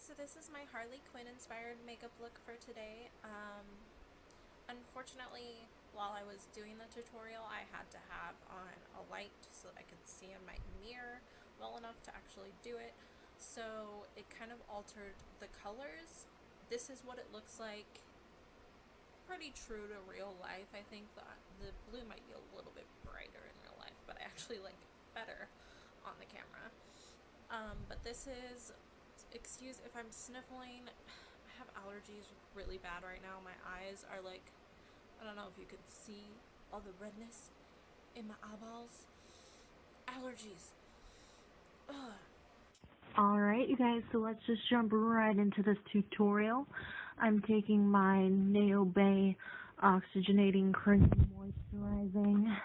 So this is my Harley Quinn inspired makeup look for today. Unfortunately, while I was doing the tutorial, I had to have on a light so that I could see in my mirror well enough to actually do it. So it kind of altered the colors. This is what it looks like, pretty true to real life. I think the blue might be a little bit brighter in real life, but I actually like it better on the camera. But this is, excuse if I'm sniffling, I have allergies really bad right now. My eyes are like, I don't know if you could see all the redness in my eyeballs. Allergies. Ugh. Alright, you guys, so let's just jump right into this tutorial. I'm taking my Nail Bay Oxygenating Cream Moisturizing.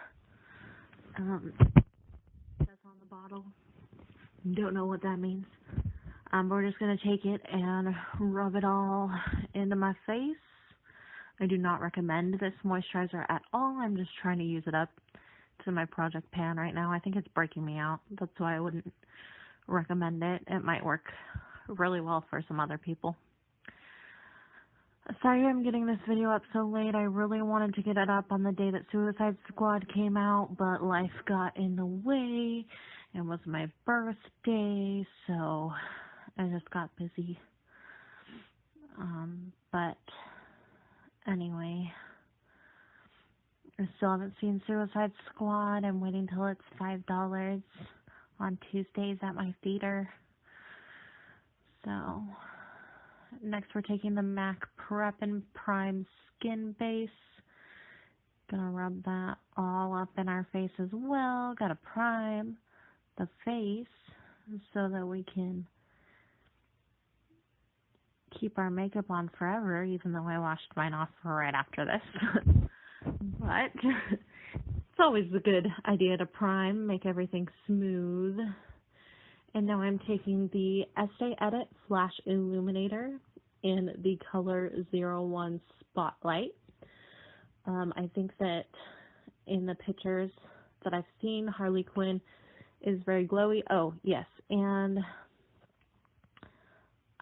That's on the bottle. Don't know what that means. But we're just going to take it and rub it all into my face. I do not recommend this moisturizer at all. I'm just trying to use it up to my project pan right now. I think it's breaking me out. That's why I wouldn't recommend it. It might work really well for some other people. Sorry I'm getting this video up so late. I really wanted to get it up on the day that Suicide Squad came out, but life got in the way. It was my birthday, so I just got busy. But anyway, I still haven't seen Suicide Squad. I'm waiting till it's $5 on Tuesdays at my theater. So next we're taking the MAC Prep and Prime Skin Base. Gonna rub that all up in our face as well. Gotta prime the face so that we can keep our makeup on forever, even though I washed mine off right after this. But it's always a good idea to prime, make everything smooth. And now I'm taking the Estee Edit Flash Illuminator in the color 01 Spotlight. I think that in the pictures that I've seen, Harley Quinn is very glowy. Oh, yes. And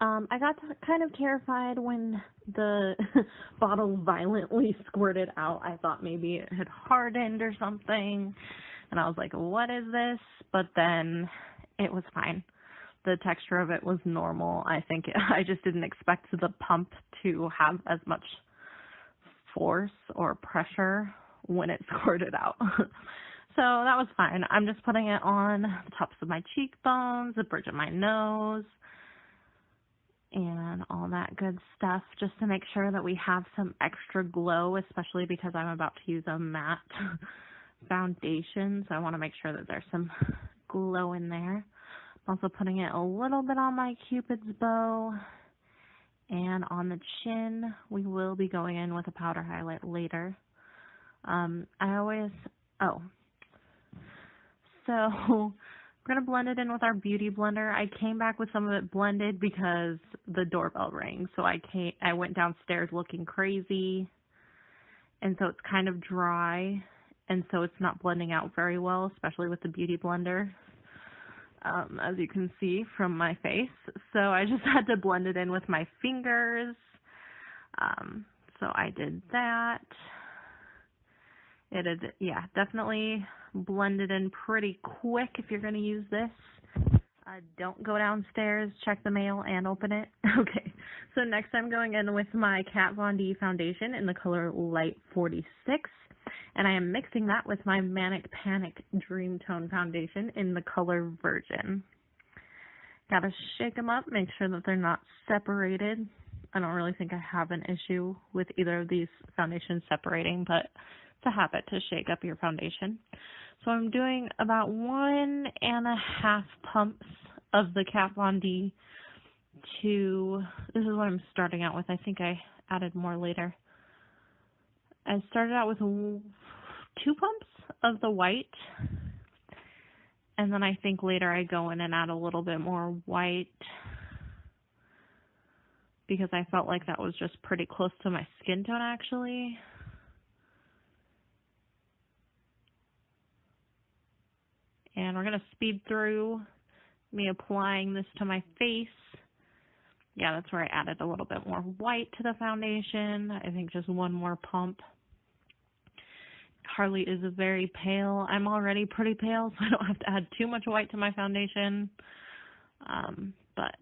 I got kind of terrified when the bottle violently squirted out. I thought maybe it had hardened or something. And I was like, what is this? But then it was fine. The texture of it was normal. I think I just didn't expect the pump to have as much force or pressure when it squirted out. So that was fine. I'm just putting it on the tops of my cheekbones, the bridge of my nose, and all that good stuff, just to make sure that we have some extra glow, especially because I'm about to use a matte foundation, so I want to make sure that there's some glow in there. I'm also putting it a little bit on my Cupid's bow and on the chin. We will be going in with a powder highlight later. So we're going to blend it in with our beauty blender. I came back with some of it blended because the doorbell rang. So I went downstairs looking crazy. And so it's kind of dry. And so it's not blending out very well, especially with the beauty blender, as you can see from my face. So I just had to blend it in with my fingers. So I did that. It had, definitely blended in pretty quick if you're going to use this. Don't go downstairs, check the mail, and open it. Okay, so next I'm going in with my Kat Von D foundation in the color Light 46. And I am mixing that with my Manic Dreamtone foundation in the color Virgin. Gotta shake them up, make sure that they're not separated. I don't really think I have an issue with either of these foundations separating, but it's a habit to shake up your foundation. So I'm doing about 1.5 pumps of the Kat Von D to, this is what I'm starting out with. I think I added more later. I started out with 2 pumps of the white, and then I think later I go in and add a little bit more white because I felt like that was just pretty close to my skin tone actually. And we're going to speed through me applying this to my face yeah, that's where I added a little bit more white to the foundation. I think just one more pump. Harley is very pale. I'm already pretty pale, so I don't have to add too much white to my foundation. But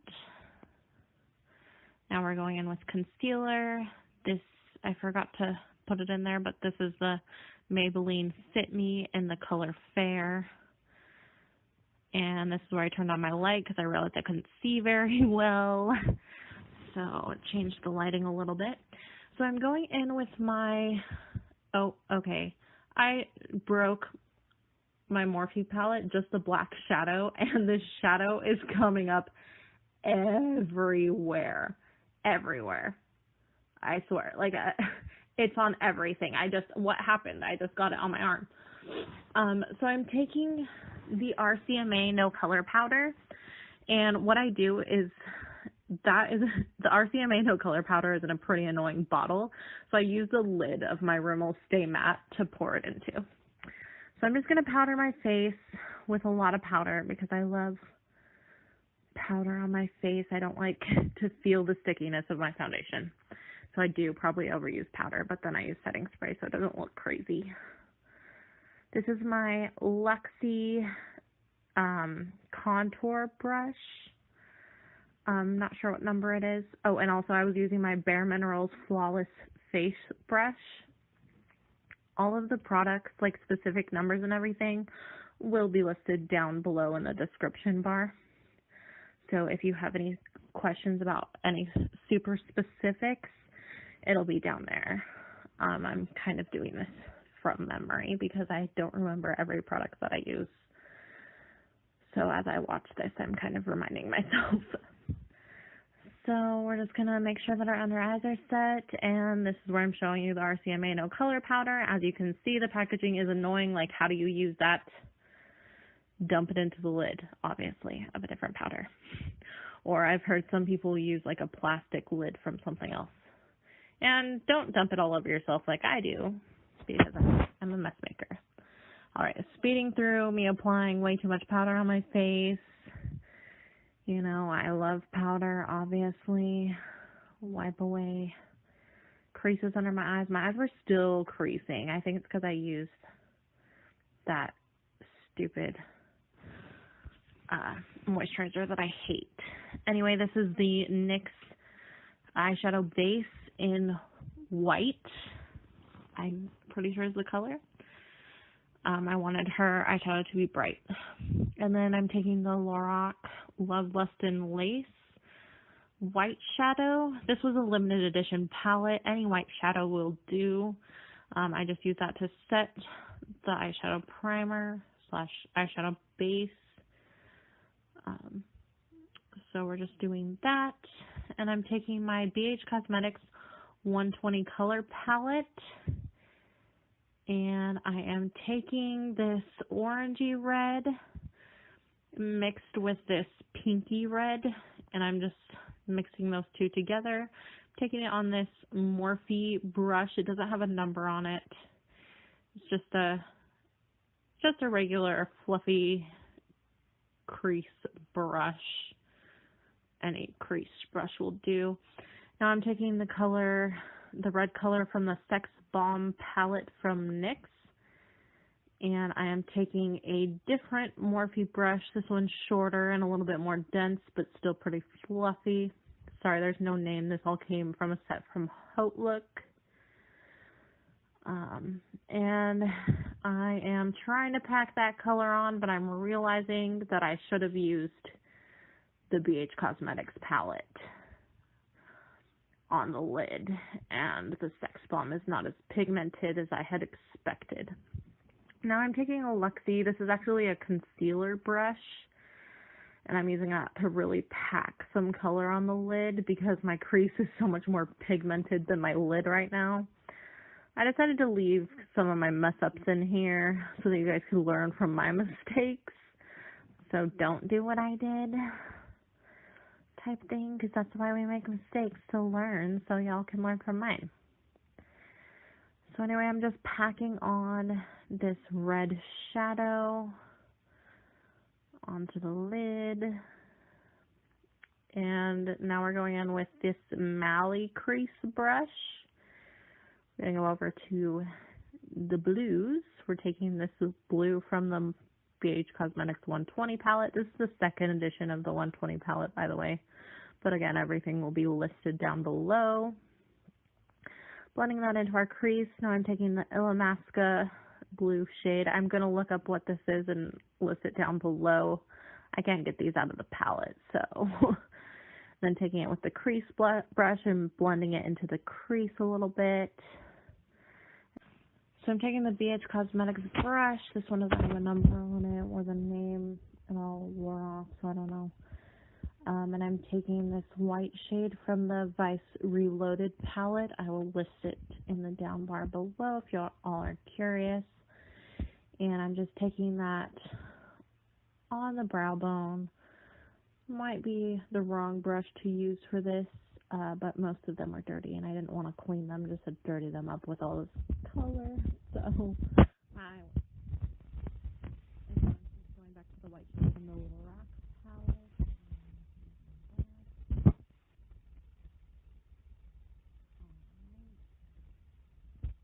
now we're going in with concealer. This, I forgot to put it in there, but this is the Maybelline Fit Me in the color Fair. And this is where I turned on my light because I realized I couldn't see very well. So it changed the lighting a little bit. So I'm going in with my, oh, okay. I broke my Morphe palette, just the black shadow, and this shadow is coming up everywhere. Everywhere. I swear. Like, it's on everything. What happened? I just got it on my arm. So I'm taking the RCMA No Color Powder, and what I do is, the RCMA No Color Powder is in a pretty annoying bottle, so I use the lid of my Rimmel Stay Matte to pour it into. So I'm just going to powder my face with a lot of powder because I love powder on my face. I don't like to feel the stickiness of my foundation. So I do probably overuse powder, but then I use setting spray so it doesn't look crazy. This is my Luxie contour brush. I'm not sure what number it is. Oh, and also I was using my Bare Minerals Flawless Face Brush. All of the products, like specific numbers and everything, will be listed down below in the description bar. So if you have any questions about any super specifics, it'll be down there. I'm kind of doing this from memory because I don't remember every product that I use. So as I watch this, I'm kind of reminding myself. So we're just going to make sure that our under eyes are set, and this is where I'm showing you the RCMA No Color Powder. As you can see, the packaging is annoying. Like, how do you use that? Dump it into the lid, obviously, of a different powder. Or I've heard some people use like a plastic lid from something else. And don't dump it all over yourself like I do, because I'm a mess maker. All right, speeding through, me applying way too much powder on my face. You know, I love powder, obviously. Wipe away creases under my eyes. My eyes were still creasing. I think it's because I used that stupid moisturizer that I hate. Anyway, this is the NYX eyeshadow base in white. I'm pretty sure is the color. I wanted her eyeshadow to be bright. And then I'm taking the Lorac Love Lust in Lace white shadow. This was a limited edition palette. Any white shadow will do. I just use that to set the eyeshadow primer / eyeshadow base. So we're just doing that. And I'm taking my bhCosmetics 120 color palette. And I am taking this orangey red mixed with this pinky red, and I'm just mixing those two together. I'm taking it on this Morphe brush. It doesn't have a number on it. It's just a regular fluffy crease brush. Any crease brush will do. Now I'm taking the red color from the Sex Bomb Palette from NYX, and I am taking a different Morphe brush. This one's shorter and a little bit more dense, but still pretty fluffy. Sorry, there's no name. This all came from a set from Haute Look. And I am trying to pack that color on, but I'm realizing that I should have used the bhCosmetics palette on the lid, and the Sex Bomb is not as pigmented as I had expected. Now I'm taking a Luxie. This is actually a concealer brush, and I'm using that to really pack some color on the lid because my crease is so much more pigmented than my lid right now. I decided to leave some of my mess-ups in here so that you guys can learn from my mistakes. So don't do what I did type thing, because that's why we make mistakes, to learn, so y'all can learn from mine. So anyway, I'm just packing on this red shadow onto the lid. And now we're going in with this Mally crease brush. We're going to go over to the blues. We're taking this blue from the bhCosmetics 120 palette. This is the second edition of the 120 palette, by the way. But again, everything will be listed down below. Blending that into our crease. Now I'm taking the Illuminator blue shade. I'm going to look up what this is and list it down below. I can't get these out of the palette, so then taking it with the crease brush and blending it into the crease a little bit. So I'm taking the bhCosmetics brush. This one doesn't have a number on it or the name, and all wore off, so I don't know. And I'm taking this white shade from the Vice Reloaded palette. I will list it in the down bar below if you all are curious. And I'm just taking that on the brow bone. Might be the wrong brush to use for this, but most of them are dirty, and I didn't want to clean them just to dirty them up with all this color. So I'm just going back to the white shade from the Lorac palette.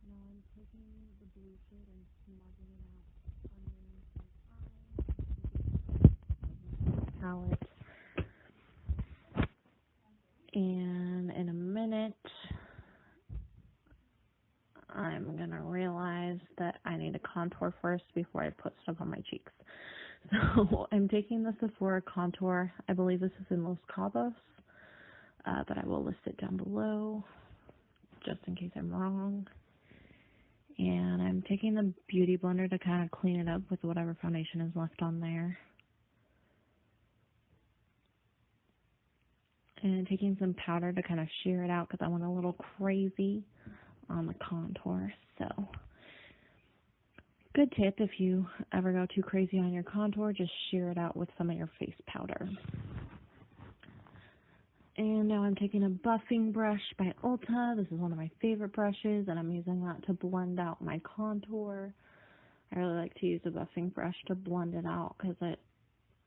Now I'm taking the blue shade and smudging it out underneath my eye. Palette. And in a minute, I'm going to realize that I need to contour first before I put stuff on my cheeks. So I'm taking the Sephora contour. I believe this is in Los Cabos, but I will list it down below just in case I'm wrong. And I'm taking the Beauty Blender to kind of clean it up with whatever foundation is left on there. And taking some powder to kind of sheer it out because I went a little crazy on the contour. So, good tip, if you ever go too crazy on your contour, just sheer it out with some of your face powder. And now I'm taking a buffing brush by Ulta. This is one of my favorite brushes, and I'm using that to blend out my contour. I really like to use a buffing brush to blend it out because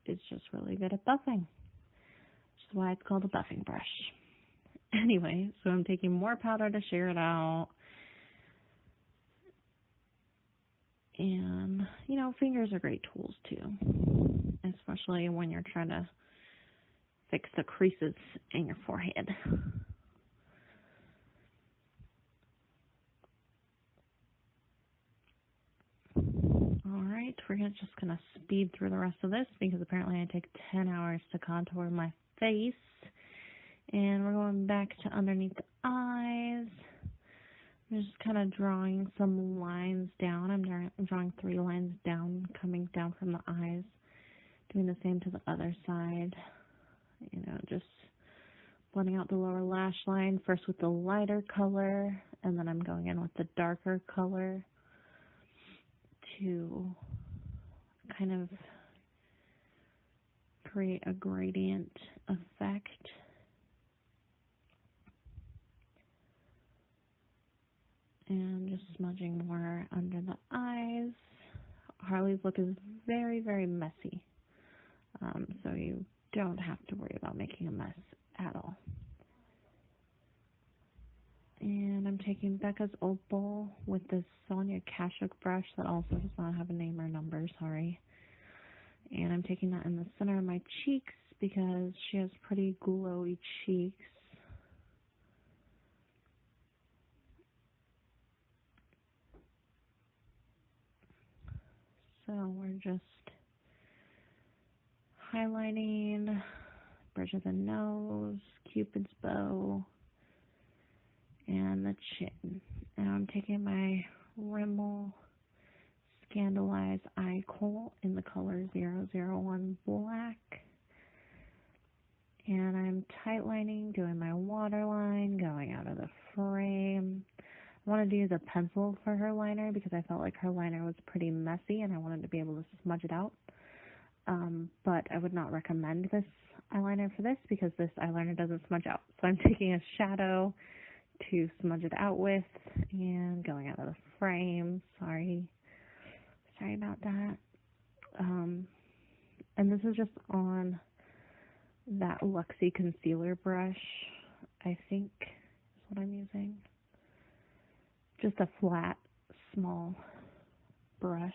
it's just really good at buffing. Which is why it's called a buffing brush. Anyway, so I'm taking more powder to sheer it out. And, you know, fingers are great tools too, especially when you're trying to fix the creases in your forehead. Alright, we're just going to speed through the rest of this because apparently I take 10 hours to contour my face. And we're going back to underneath the eyes. I'm just kind of drawing some lines down. I'm drawing 3 lines down, coming down from the eyes. Doing the same to the other side. You know, just blending out the lower lash line first with the lighter color, and then I'm going in with the darker color to kind of create a gradient effect. And just smudging more under the eyes. Harley's look is very, very messy. So you don't have to worry about making a mess at all. And I'm taking Becca's Opal with this Sonia Kashuk brush that also does not have a name or number, sorry. And I'm taking that in the center of my cheeks because she has pretty glowy cheeks. So we're just highlighting bridge of the nose, Cupid's bow, and the chin. And I'm taking my Rimmel Scandalized Eye Kohl in the color 001 Black. And I'm tightlining, doing my waterline, going out of the frame. I wanted to use a pencil for her liner because I felt like her liner was pretty messy and I wanted to be able to smudge it out. But I would not recommend this eyeliner for this because this eyeliner doesn't smudge out. So I'm taking a shadow to smudge it out with and going out of the frame. Sorry about that. And this is just on that Luxie concealer brush, I think is what I'm using. Just a flat, small brush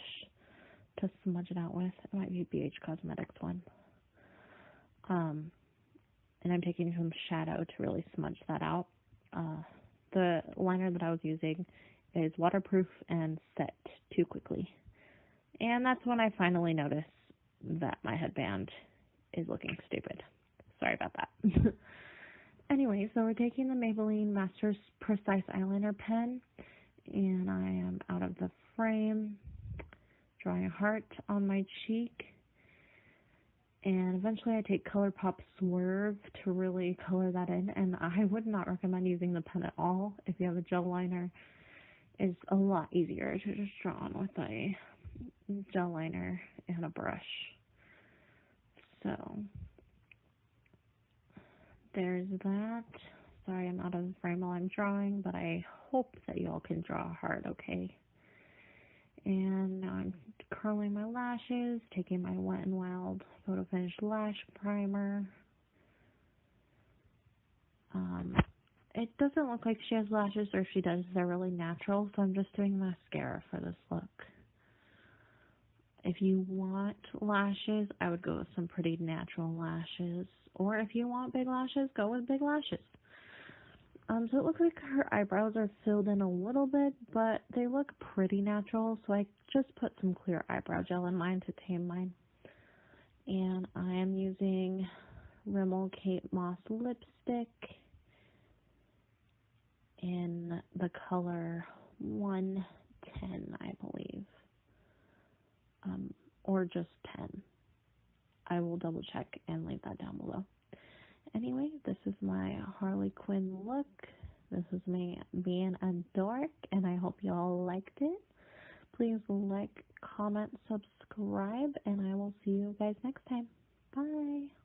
to smudge it out with. It might be bhCosmetics one. And I'm taking some shadow to really smudge that out. The liner that I was using is waterproof and set too quickly. And that's when I finally noticed that my headband is looking stupid. Sorry about that. Anyway, so we're taking the Maybelline Masters Precise Eyeliner pen, and I am out of the frame, drawing a heart on my cheek, and eventually I take ColourPop Swerve to really color that in, and I would not recommend using the pen at all. If you have a gel liner, it's a lot easier to just draw on with a gel liner and a brush. So there's that. Sorry I'm out of the frame while I'm drawing, but I hope that you all can draw a heart okay. And now I'm curling my lashes, taking my Wet n Wild Photo Finish Lash Primer. It doesn't look like she has lashes, or if she does, they're really natural, so I'm just doing mascara for this look. If you want lashes, I would go with some pretty natural lashes. Or if you want big lashes, go with big lashes. So it looks like her eyebrows are filled in a little bit, but they look pretty natural, so I just put some clear eyebrow gel in mine to tame mine. And I am using Rimmel Kate Moss lipstick in the color 110, I believe. Or just 10. I will double check and leave that down below. Anyway, this is my Harley Quinn look. This is me being a dork, and I hope you all liked it. Please like, comment, subscribe, and I will see you guys next time. Bye!